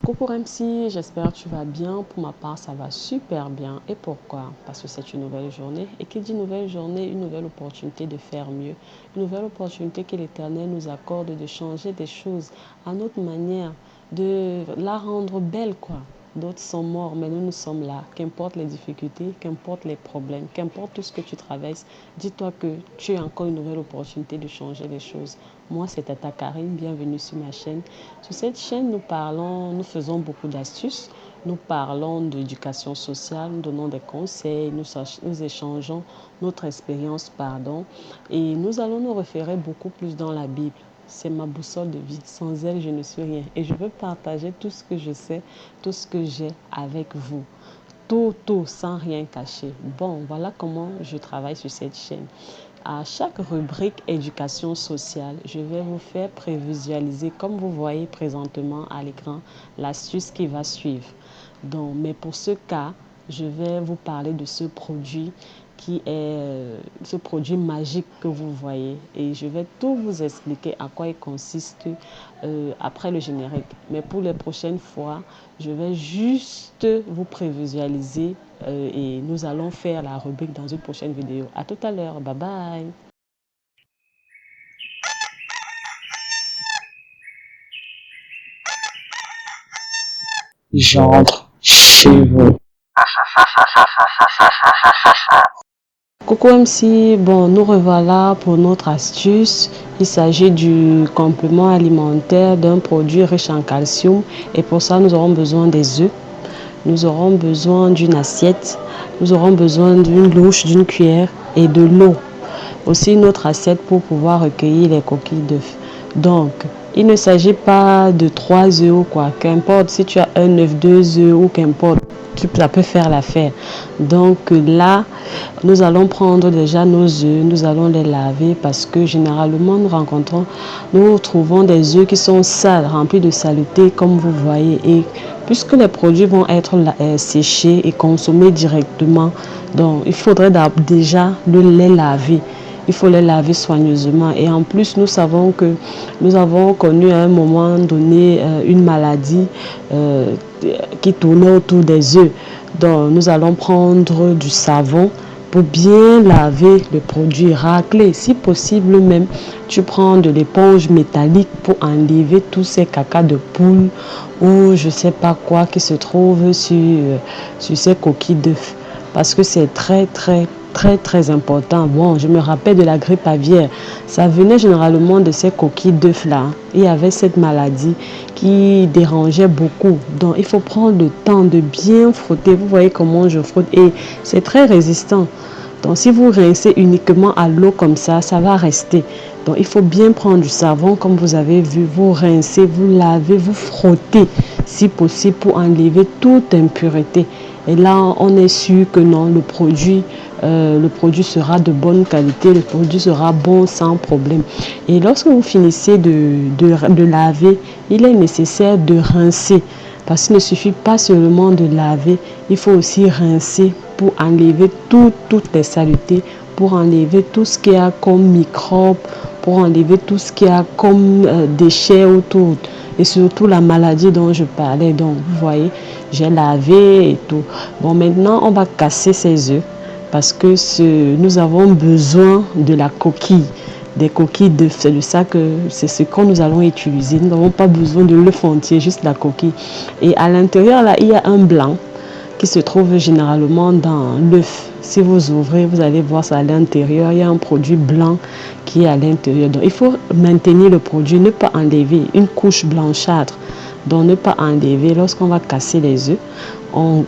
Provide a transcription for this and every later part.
Coucou MC, j'espère que tu vas bien. Pour ma part, ça va super bien. Et pourquoi? Parce que c'est une nouvelle journée. Et qui dit nouvelle journée, une nouvelle opportunité de faire mieux. Une nouvelle opportunité que l'Éternel nous accorde de changer des choses à notre manière, de la rendre belle, quoi. D'autres sont morts, mais nous sommes là. Qu'importe les difficultés, qu'importe les problèmes, qu'importe tout ce que tu traverses, dis-toi que tu as encore une nouvelle opportunité de changer les choses. Moi, c'est Tata Karine. Bienvenue sur ma chaîne. Sur cette chaîne, nous faisons beaucoup d'astuces. Nous parlons d'éducation sociale, nous donnons des conseils, nous échangeons notre expérience, et nous allons nous référer beaucoup plus dans la Bible. C'est ma boussole de vie. Sans elle, je ne suis rien. Et je veux partager tout ce que je sais, tout ce que j'ai avec vous. Tout, sans rien cacher. Bon, voilà comment je travaille sur cette chaîne. À chaque rubrique éducation sociale, je vais vous faire prévisualiser, comme vous voyez présentement à l'écran, l'astuce qui va suivre. Donc, mais pour ce cas, je vais vous parler de ce produit qui est ce produit magique que vous voyez. Et je vais tout vous expliquer à quoi il consiste après le générique. Mais pour les prochaines fois, je vais juste vous prévisualiser et nous allons faire la rubrique dans une prochaine vidéo. À tout à l'heure. Bye bye. J'entre chez vous. Coucou MC, bon nous revoilà pour notre astuce. Il s'agit du complément alimentaire d'un produit riche en calcium et pour ça nous aurons besoin des œufs, nous aurons besoin d'une assiette, nous aurons besoin d'une louche, d'une cuillère et de l'eau. Aussi une autre assiette pour pouvoir recueillir les coquilles d'œufs. Donc il ne s'agit pas de 3 œufs ou quoi, qu'importe si tu as un œuf, 2 œufs ou qu'importe. Ça peut faire l'affaire. Donc là, nous allons prendre déjà nos œufs, nous allons les laver parce que généralement nous trouvons des œufs qui sont sales, remplis de saleté comme vous voyez. Et puisque les produits vont être séchés et consommés directement, donc il faudrait déjà les laver. Il faut les laver soigneusement. Et en plus, nous savons que nous avons connu à un moment donné une maladie qui tournait autour des œufs. Donc, nous allons prendre du savon pour bien laver le produit, racler. Si possible même, tu prends de l'éponge métallique pour enlever tous ces cacas de poule ou je ne sais pas quoi qui se trouve sur ces coquilles d'œufs. Parce que c'est très important. Bon, je me rappelle de la grippe aviaire. Ça venait généralement de ces coquilles d'œufs là. Il y avait cette maladie qui dérangeait beaucoup. Donc, il faut prendre le temps de bien frotter. Vous voyez comment je frotte et c'est très résistant. Donc, si vous rincez uniquement à l'eau comme ça, ça va rester. Donc, il faut bien prendre du savon comme vous avez vu. Vous rincez, vous lavez, vous frottez si possible pour enlever toute impureté. Et là, on est sûr que non, le produit sera de bonne qualité, le produit sera bon sans problème. Et lorsque vous finissez de laver, il est nécessaire de rincer. Parce qu'il ne suffit pas seulement de laver, il faut aussi rincer pour enlever toutes les saletés, pour enlever tout ce qu'il y a comme microbes, pour enlever tout ce qu'il y a comme déchets autour. Et surtout la maladie dont je parlais. Donc, vous voyez, j'ai lavé et tout. Bon, maintenant, on va casser ces œufs parce que nous avons besoin de la coquille, des coquilles d'œufs. C'est de ça que c'est ce que nous allons utiliser. Nous n'avons pas besoin de l'œuf entier, juste la coquille. Et à l'intérieur, là, il y a un blanc qui se trouve généralement dans l'œuf. Si vous ouvrez, vous allez voir ça à l'intérieur. Il y a un produit blanc qui est à l'intérieur. Donc, il faut maintenir le produit, ne pas enlever une couche blanchâtre. Donc, ne pas enlever. Lorsqu'on va casser les œufs, on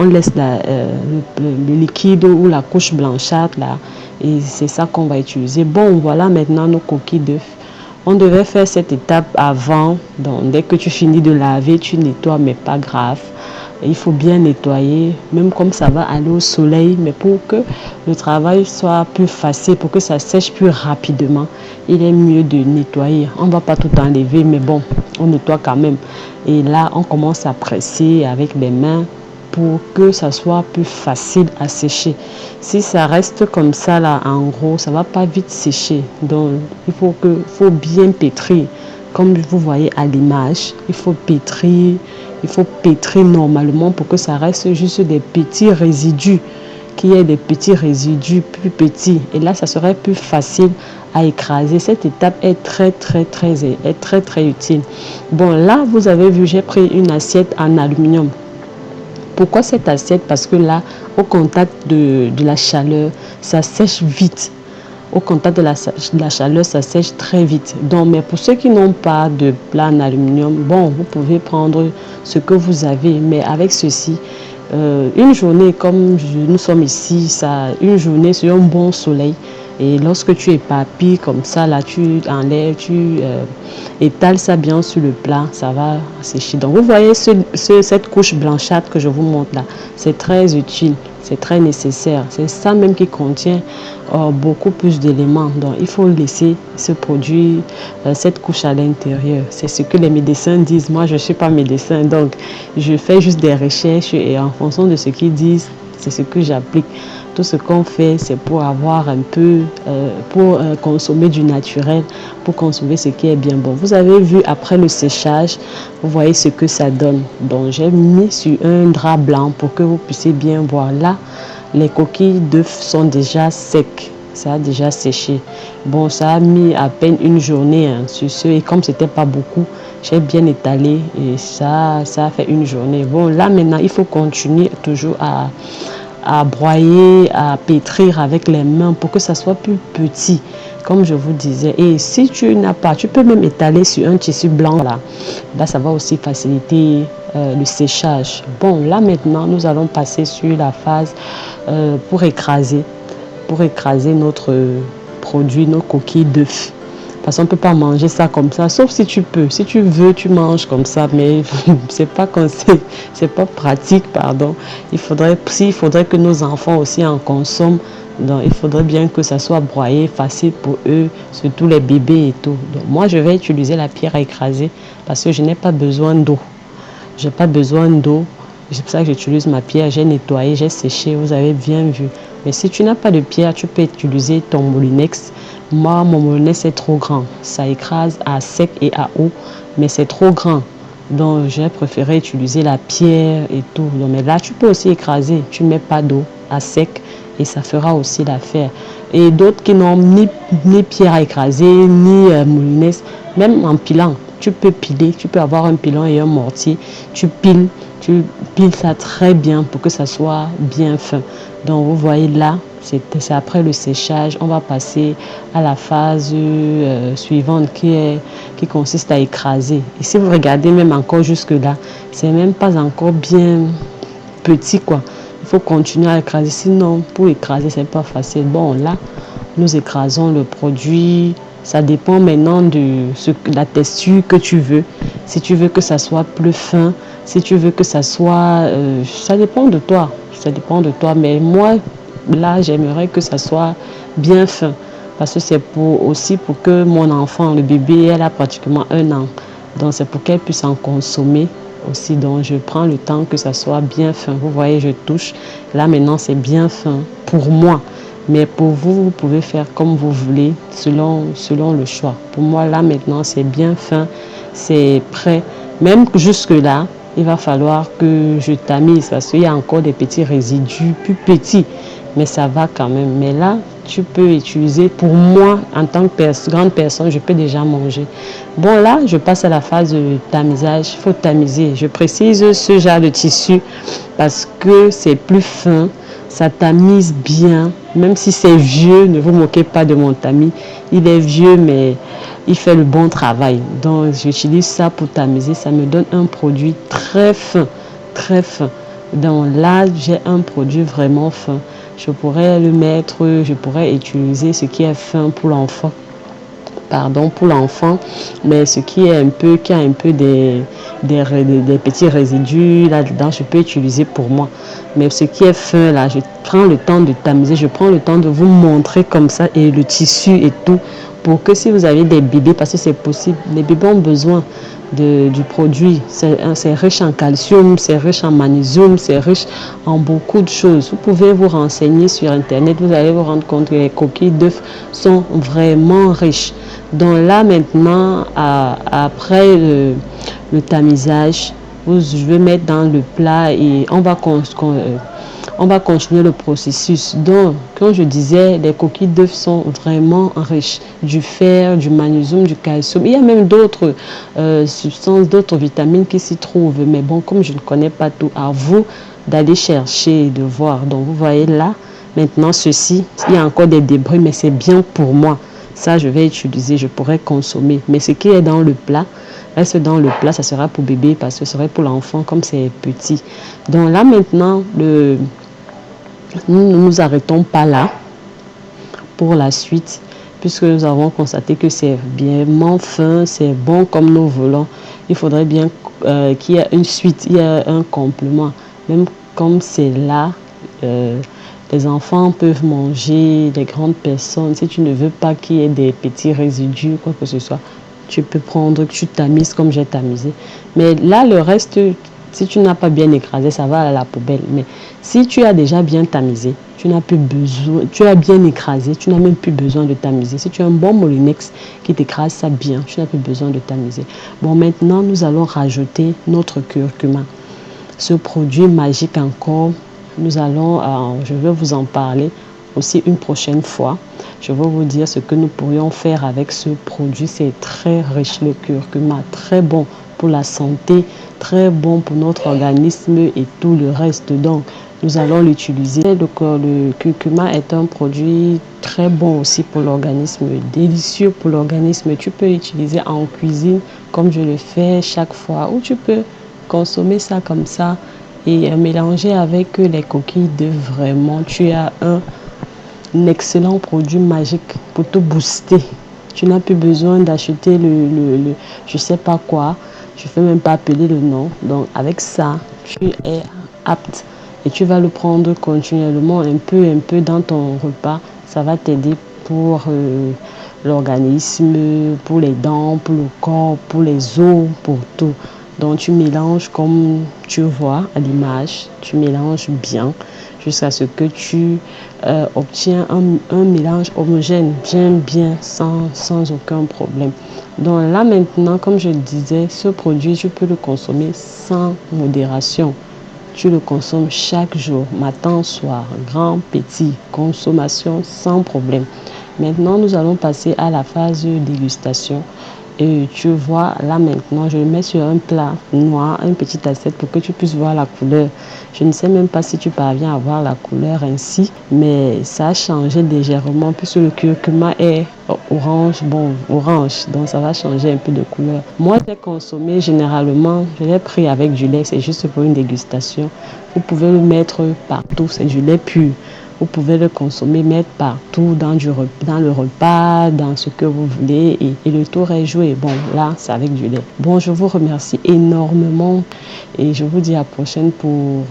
laisse le liquide ou la couche blanchâtre là. Et c'est ça qu'on va utiliser. Bon, voilà maintenant nos coquilles d'œufs. On devait faire cette étape avant. Donc, dès que tu finis de laver, tu nettoies, mais pas grave. Il faut bien nettoyer, même comme ça va aller au soleil, mais pour que le travail soit plus facile, pour que ça sèche plus rapidement, il est mieux de nettoyer. On ne va pas tout enlever, mais bon, on nettoie quand même. Et là, on commence à presser avec les mains pour que ça soit plus facile à sécher. Si ça reste comme ça, là, en gros, ça ne va pas vite sécher. Donc, il faut bien pétrir. comme vous voyez à l'image, il faut pétrir normalement pour que ça reste juste des petits résidus, qu'il y ait des petits résidus plus petits. Et là, ça serait plus facile à écraser. Cette étape est très utile. Bon, là, vous avez vu, j'ai pris une assiette en aluminium. Pourquoi cette assiette? Parce que là, au contact de la chaleur, ça sèche vite. Au contact de la chaleur, ça sèche très vite. Donc, mais pour ceux qui n'ont pas de plat en aluminium, bon, vous pouvez prendre ce que vous avez. Mais avec ceci, une journée comme nous sommes ici, une journée sur un bon soleil. Et lorsque tu éparpilles comme ça, là, tu enlèves, tu étales ça bien sur le plat, ça va sécher. Donc, vous voyez cette couche blanchâtre que je vous montre là, c'est très utile, c'est très nécessaire. C'est ça même qui contient beaucoup plus d'éléments. Donc, il faut laisser ce produit, cette couche à l'intérieur. C'est ce que les médecins disent. Moi, je ne suis pas médecin, donc je fais juste des recherches et en fonction de ce qu'ils disent, c'est ce que j'applique. Tout ce qu'on fait, c'est pour avoir un peu, pour consommer du naturel, pour consommer ce qui est bien bon. Vous avez vu après le séchage, vous voyez ce que ça donne. Donc, j'ai mis sur un drap blanc pour que vous puissiez bien voir. Là, les coquilles d'œufs sont déjà secs. Ça a déjà séché. Bon, ça a mis à peine une journée sur ce. Et comme c'était pas beaucoup, j'ai bien étalé et ça a fait une journée. Bon, là maintenant, il faut continuer toujours à broyer, à pétrir avec les mains pour que ça soit plus petit, comme je vous disais. Et si tu n'as pas, tu peux même étaler sur un tissu blanc là. Là, ça va aussi faciliter le séchage. Bon, là maintenant, nous allons passer sur la phase pour écraser notre produit, nos coquilles d'œufs. Parce qu'on ne peut pas manger ça comme ça, sauf si tu peux. Si tu veux, tu manges comme ça, mais c'est pas pratique, pardon. Il faudrait que nos enfants aussi en consomment, donc il faudrait bien que ça soit broyé, facile pour eux, surtout les bébés et tout. Donc moi, je vais utiliser la pierre à écraser parce que je n'ai pas besoin d'eau. J'ai pas besoin d'eau. C'est pour ça que j'utilise ma pierre. J'ai nettoyé, j'ai séché, vous avez bien vu. Mais si tu n'as pas de pierre, tu peux utiliser ton moulinex. Moi, mon moulinex est trop grand. Ça écrase à sec et à eau, mais c'est trop grand. Donc, j'ai préféré utiliser la pierre et tout. Donc, mais là, tu peux aussi écraser. Tu ne mets pas d'eau à sec et ça fera aussi l'affaire. Et d'autres qui n'ont ni pierre à écraser, ni moulinex, même en pilant. Tu peux piler, tu peux avoir un pilon et un mortier. Tu piles ça très bien pour que ça soit bien fin. Donc, vous voyez là, c'est après le séchage. On va passer à la phase suivante qui consiste à écraser. Et si vous regardez même encore jusque là, c'est même pas encore bien petit quoi. Il faut continuer à écraser, sinon pour écraser c'est pas facile. Bon là, nous écrasons le produit. Ça dépend maintenant de la texture que tu veux. Si tu veux que ça soit plus fin, si tu veux que ça soit... ça dépend de toi. Ça dépend de toi. Mais moi, là, j'aimerais que ça soit bien fin. Parce que c'est aussi pour que mon enfant, le bébé, elle a pratiquement 1 an. Donc, c'est pour qu'elle puisse en consommer aussi. Donc, je prends le temps que ça soit bien fin. Vous voyez, je touche. Là, maintenant, c'est bien fin pour moi. Mais pour vous, vous pouvez faire comme vous voulez, selon le choix. Pour moi, là, maintenant, c'est bien fin, c'est prêt. Même jusque-là, il va falloir que je tamise parce qu'il y a encore des petits résidus plus petits. Mais ça va quand même. Mais là, tu peux utiliser, pour moi, en tant que grande personne, je peux déjà manger. Bon, là, je passe à la phase de tamisage. Il faut tamiser. Je précise ce genre de tissu parce que c'est plus fin. Ça tamise bien, même si c'est vieux, ne vous moquez pas de mon tamis. Il est vieux, mais il fait le bon travail. Donc, j'utilise ça pour tamiser. Ça me donne un produit très fin, très fin. Donc là, j'ai un produit vraiment fin. Je pourrais le mettre, je pourrais utiliser ce qui est fin pour l'enfant. Pour l'enfant, mais ce qui a un peu des petits résidus là-dedans, je peux utiliser pour moi. Mais ce qui est fin là, je prends le temps de tamiser, je prends le temps de vous montrer comme ça et le tissu et tout, pour que si vous avez des bébés, parce que c'est possible, les bébés ont besoin du produit. C'est riche en calcium, c'est riche en magnésium, c'est riche en beaucoup de choses. Vous pouvez vous renseigner sur internet, vous allez vous rendre compte que les coquilles d'œufs sont vraiment riches. Donc là maintenant, après le tamisage, je vais mettre dans le plat et on va continuer le processus. Donc, comme je disais, les coquilles d'œufs sont vraiment riches du fer, du magnésium, du calcium. Il y a même d'autres substances, d'autres vitamines qui s'y trouvent. Mais bon, comme je ne connais pas tout, à vous d'aller chercher et de voir. Donc, vous voyez là, maintenant, ceci, il y a encore des débris, mais c'est bien pour moi. Ça, je vais utiliser, je pourrais consommer. Mais ce qui est dans le plat, reste dans le plat, ça sera pour bébé parce que ce serait pour l'enfant comme c'est petit. Donc là, maintenant, nous ne nous arrêtons pas là pour la suite, puisque nous avons constaté que c'est bien fin, c'est bon comme nous voulons. Il faudrait bien qu'il y ait une suite, il y ait un complément. Même comme c'est là, les enfants peuvent manger, les grandes personnes. Si tu ne veux pas qu'il y ait des petits résidus, quoi que ce soit, tu peux prendre, tu tamises comme j'ai tamisé. Mais là, le reste, si tu n'as pas bien écrasé, ça va à la poubelle. Mais si tu as déjà bien tamisé, tu n'as plus besoin, tu as bien écrasé, tu n'as même plus besoin de tamiser. Si tu as un bon moulinex qui t'écrase ça bien, tu n'as plus besoin de tamiser. Bon, maintenant, nous allons rajouter notre curcuma. Ce produit magique encore, nous allons, je vais vous en parler aussi une prochaine fois. Je vais vous dire ce que nous pourrions faire avec ce produit. C'est très riche, le curcuma, très bon pour la santé, très bon pour notre organisme et tout le reste. Donc, nous allons l'utiliser. Le curcuma est un produit très bon aussi pour l'organisme, délicieux pour l'organisme. Tu peux l'utiliser en cuisine comme je le fais chaque fois, ou tu peux consommer ça comme ça et mélanger avec les coquilles d'œufs. Vraiment, tu as un excellent produit magique pour te booster. Tu n'as plus besoin d'acheter je sais pas quoi, je ne vais même pas appeler le nom. Donc avec ça, tu es apte et tu vas le prendre continuellement un peu dans ton repas. Ça va t'aider pour l'organisme, pour les dents, pour le corps, pour les os, pour tout. Donc tu mélanges comme tu vois à l'image, tu mélanges bien jusqu'à ce que tu obtiens un mélange homogène, bien, sans aucun problème. Donc là maintenant, comme je le disais, ce produit, tu peux le consommer sans modération. Tu le consommes chaque jour, matin, soir, grand, petit, consommation sans problème. Maintenant, nous allons passer à la phase de dégustation. Et tu vois, là maintenant, je le mets sur un plat noir, une petite assiette pour que tu puisses voir la couleur. Je ne sais même pas si tu parviens à voir la couleur ainsi, mais ça a changé légèrement puisque le curcuma est orange, donc ça va changer un peu de couleur. Moi, j'ai consommé généralement, je l'ai pris avec du lait, c'est juste pour une dégustation. Vous pouvez le mettre partout, c'est du lait pur. Vous pouvez le consommer, mettre partout dans le repas, dans ce que vous voulez et le tour est joué. Bon, là, c'est avec du lait. Bon, je vous remercie énormément et je vous dis à la prochaine pour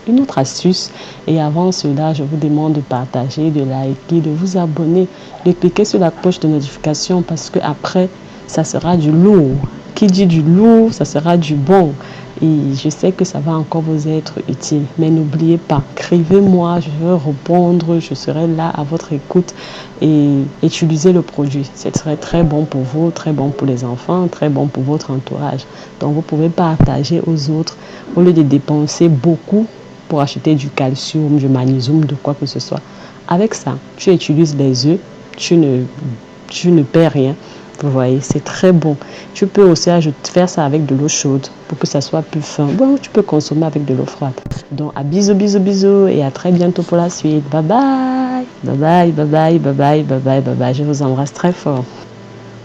une autre astuce. Et avant cela, je vous demande de partager, de liker, de vous abonner, de cliquer sur la cloche de notification parce que après, ça sera du lourd. Qui dit du lourd, ça sera du bon. Et je sais que ça va encore vous être utile. Mais n'oubliez pas, écrivez-moi, je vais répondre, je serai là à votre écoute et utilisez le produit. Ce serait très bon pour vous, très bon pour les enfants, très bon pour votre entourage. Donc vous pouvez partager aux autres au lieu de dépenser beaucoup pour acheter du calcium, du magnésium, de quoi que ce soit. Avec ça, tu utilises les œufs, tu ne perds rien. Vous voyez, c'est très bon. Tu peux aussi faire ça avec de l'eau chaude pour que ça soit plus fin. Bon, tu peux consommer avec de l'eau froide. Donc, à bisous, bisous, bisous et à très bientôt pour la suite. Bye bye. Bye bye, bye bye, bye bye, bye bye, bye bye. Je vous embrasse très fort.